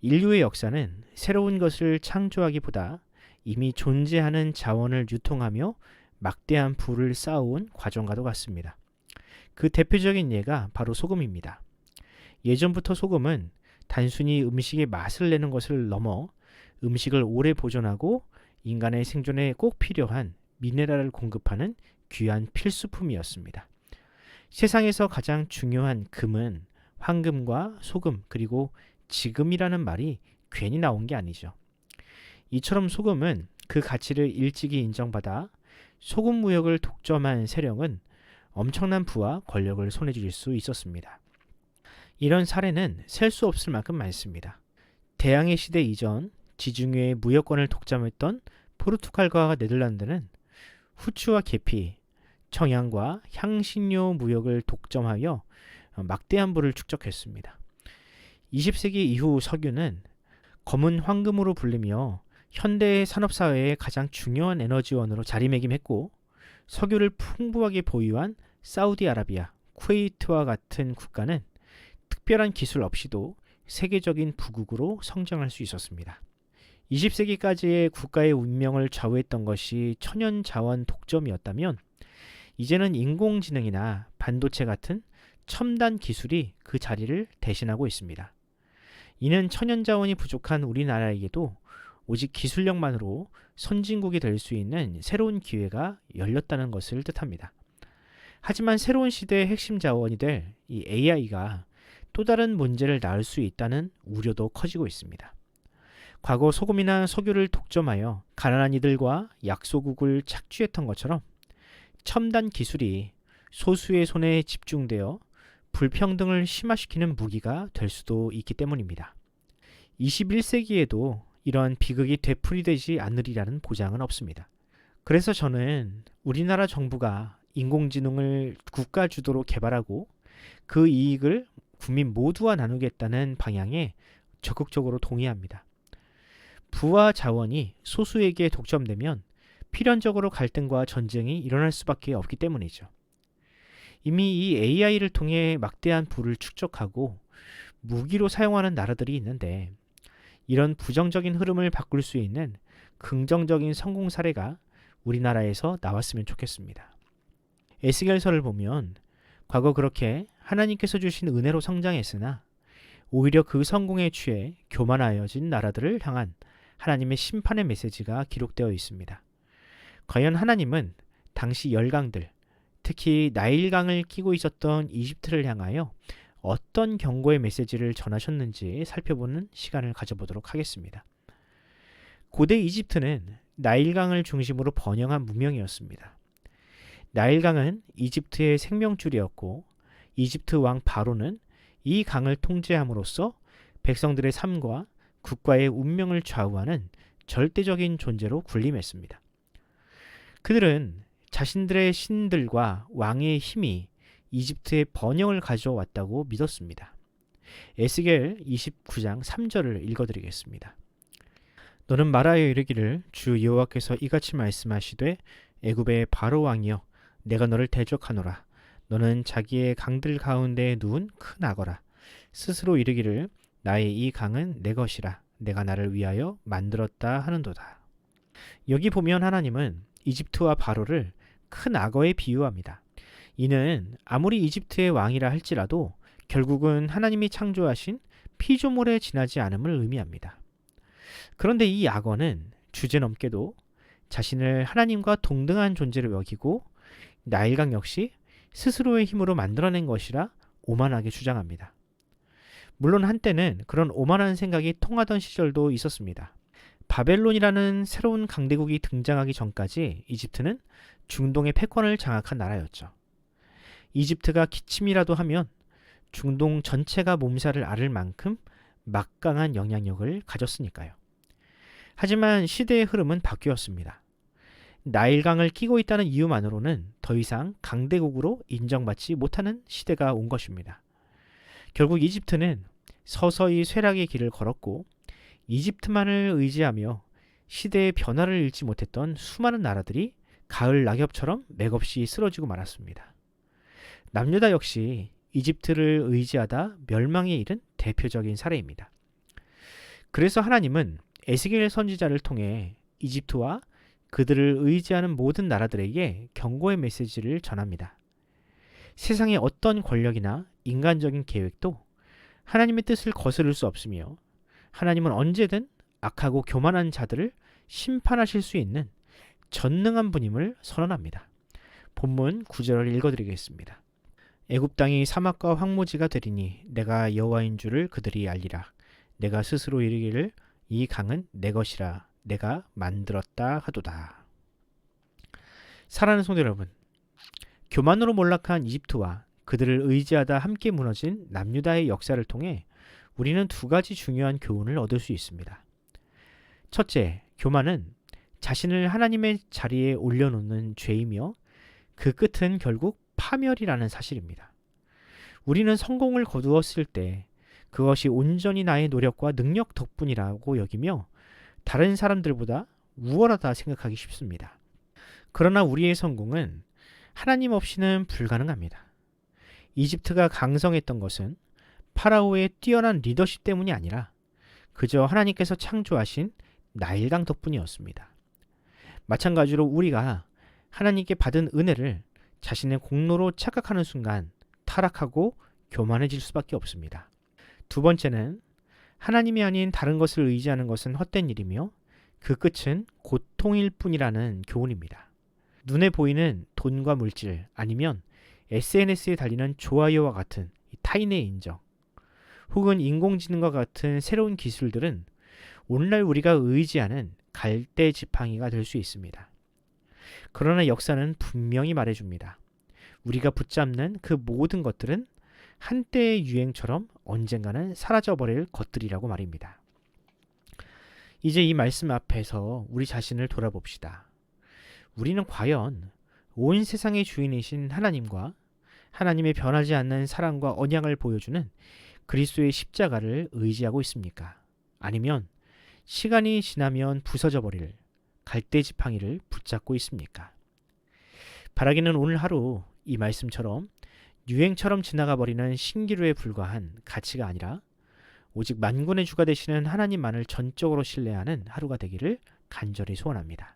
인류의 역사는 새로운 것을 창조하기보다 이미 존재하는 자원을 유통하며 막대한 부를 쌓아온 과정과도 같습니다. 그 대표적인 예가 바로 소금입니다. 예전부터 소금은 단순히 음식의 맛을 내는 것을 넘어 음식을 오래 보존하고 인간의 생존에 꼭 필요한 미네랄을 공급하는 귀한 필수품이었습니다. 세상에서 가장 중요한 금은 황금과 소금 그리고 지금이라는 말이 괜히 나온 게 아니죠. 이처럼 소금은 그 가치를 일찍이 인정받아 소금 무역을 독점한 세력은 엄청난 부와 권력을 손에 쥘 수 있었습니다. 이런 사례는 셀 수 없을 만큼 많습니다. 대항해 시대 이전 지중해의 무역권을 독점했던 포르투갈과 네덜란드는 후추와 계피, 청양과 향신료 무역을 독점하여 막대한 부를 축적했습니다. 20세기 이후 석유는 검은 황금으로 불리며 현대 산업사회의 가장 중요한 에너지원으로 자리매김했고, 석유를 풍부하게 보유한 사우디아라비아, 쿠웨이트와 같은 국가는 특별한 기술 없이도 세계적인 부국으로 성장할 수 있었습니다. 20세기까지의 국가의 운명을 좌우했던 것이 천연자원 독점이었다면, 이제는 인공지능이나 반도체 같은 첨단 기술이 그 자리를 대신하고 있습니다. 이는 천연자원이 부족한 우리나라에게도 오직 기술력만으로 선진국이 될 수 있는 새로운 기회가 열렸다는 것을 뜻합니다. 하지만 새로운 시대의 핵심 자원이 될 이 AI가 또 다른 문제를 낳을 수 있다는 우려도 커지고 있습니다. 과거 소금이나 석유를 독점하여 가난한 이들과 약소국을 착취했던 것처럼 첨단 기술이 소수의 손에 집중되어 불평등을 심화시키는 무기가 될 수도 있기 때문입니다. 21세기에도 이러한 비극이 되풀이되지 않으리라는 보장은 없습니다. 그래서 저는 우리나라 정부가 인공지능을 국가 주도로 개발하고 그 이익을 국민 모두와 나누겠다는 방향에 적극적으로 동의합니다. 부와 자원이 소수에게 독점되면 필연적으로 갈등과 전쟁이 일어날 수밖에 없기 때문이죠. 이미 이 AI를 통해 막대한 부를 축적하고 무기로 사용하는 나라들이 있는데, 이런 부정적인 흐름을 바꿀 수 있는 긍정적인 성공 사례가 우리나라에서 나왔으면 좋겠습니다. 에스겔서를 보면 과거 그렇게 하나님께서 주신 은혜로 성장했으나 오히려 그 성공에 취해 교만하여진 나라들을 향한 하나님의 심판의 메시지가 기록되어 있습니다. 과연 하나님은 당시 열강들, 특히 나일강을 끼고 있었던 이집트를 향하여 어떤 경고의 메시지를 전하셨는지 살펴보는 시간을 가져보도록 하겠습니다. 고대 이집트는 나일강을 중심으로 번영한 문명이었습니다. 나일강은 이집트의 생명줄이었고, 이집트 왕 바로는 이 강을 통제함으로써 백성들의 삶과 국가의 운명을 좌우하는 절대적인 존재로 군림했습니다. 그들은 자신들의 신들과 왕의 힘이 이집트의 번영을 가져왔다고 믿었습니다. 에스겔 29장 3절을 읽어드리겠습니다. 너는 말하여 이르기를 주 여호와께서 이같이 말씀하시되 애굽의 바로 왕이여 내가 너를 대적하노라. 너는 자기의 강들 가운데 누운 큰 악어라. 스스로 이르기를 나의 이 강은 내 것이라. 내가 나를 위하여 만들었다 하는도다. 여기 보면 하나님은 이집트와 바로를 큰 악어에 비유합니다. 이는 아무리 이집트의 왕이라 할지라도 결국은 하나님이 창조하신 피조물에 지나지 않음을 의미합니다. 그런데 이 악어는 주제넘게도 자신을 하나님과 동등한 존재로 여기고 나일강 역시 스스로의 힘으로 만들어낸 것이라 오만하게 주장합니다. 물론 한때는 그런 오만한 생각이 통하던 시절도 있었습니다. 바벨론이라는 새로운 강대국이 등장하기 전까지 이집트는 중동의 패권을 장악한 나라였죠. 이집트가 기침이라도 하면 중동 전체가 몸살을 앓을 만큼 막강한 영향력을 가졌으니까요. 하지만 시대의 흐름은 바뀌었습니다. 나일강을 끼고 있다는 이유만으로는 더 이상 강대국으로 인정받지 못하는 시대가 온 것입니다. 결국 이집트는 서서히 쇠락의 길을 걸었고, 이집트만을 의지하며 시대의 변화를 잃지 못했던 수많은 나라들이 가을 낙엽처럼 맥없이 쓰러지고 말았습니다. 남유다 역시 이집트를 의지하다 멸망에 이른 대표적인 사례입니다. 그래서 하나님은 에스겔 선지자를 통해 이집트와 그들을 의지하는 모든 나라들에게 경고의 메시지를 전합니다. 세상의 어떤 권력이나 인간적인 계획도 하나님의 뜻을 거스를 수 없으며 하나님은 언제든 악하고 교만한 자들을 심판하실 수 있는 전능한 분임을 선언합니다. 본문 9절을 읽어드리겠습니다. 애굽 땅이 사막과 황무지가 되리니 내가 여호와인 줄을 그들이 알리라. 내가 스스로 이르기를 이 강은 내 것이라 내가 만들었다 하도다. 사랑하는 성도 여러분, 교만으로 몰락한 이집트와 그들을 의지하다 함께 무너진 남유다의 역사를 통해 우리는 두 가지 중요한 교훈을 얻을 수 있습니다. 첫째, 교만은 자신을 하나님의 자리에 올려놓는 죄이며 그 끝은 결국 파멸이라는 사실입니다. 우리는 성공을 거두었을 때 그것이 온전히 나의 노력과 능력 덕분이라고 여기며 다른 사람들보다 우월하다 생각하기 쉽습니다. 그러나 우리의 성공은 하나님 없이는 불가능합니다. 이집트가 강성했던 것은 파라오의 뛰어난 리더십 때문이 아니라 그저 하나님께서 창조하신 나일강 덕분이었습니다. 마찬가지로 우리가 하나님께 받은 은혜를 자신의 공로로 착각하는 순간 타락하고 교만해질 수밖에 없습니다. 두 번째는 하나님이 아닌 다른 것을 의지하는 것은 헛된 일이며 그 끝은 고통일 뿐이라는 교훈입니다. 눈에 보이는 돈과 물질 아니면 SNS에 달리는 좋아요와 같은 타인의 인정 혹은 인공지능과 같은 새로운 기술들은 오늘날 우리가 의지하는 갈대 지팡이가 될 수 있습니다. 그러나 역사는 분명히 말해줍니다. 우리가 붙잡는 그 모든 것들은 한때의 유행처럼 언젠가는 사라져버릴 것들이라고 말입니다. 이제 이 말씀 앞에서 우리 자신을 돌아봅시다. 우리는 과연 온 세상의 주인이신 하나님과 하나님의 변하지 않는 사랑과 언약을 보여주는 그리스도의 십자가를 의지하고 있습니까? 아니면 시간이 지나면 부서져 버릴 갈대지팡이를 붙잡고 있습니까? 바라기는 오늘 하루 이 말씀처럼 유행처럼 지나가 버리는 신기루에 불과한 가치가 아니라 오직 만군의 주가 되시는 하나님만을 전적으로 신뢰하는 하루가 되기를 간절히 소원합니다.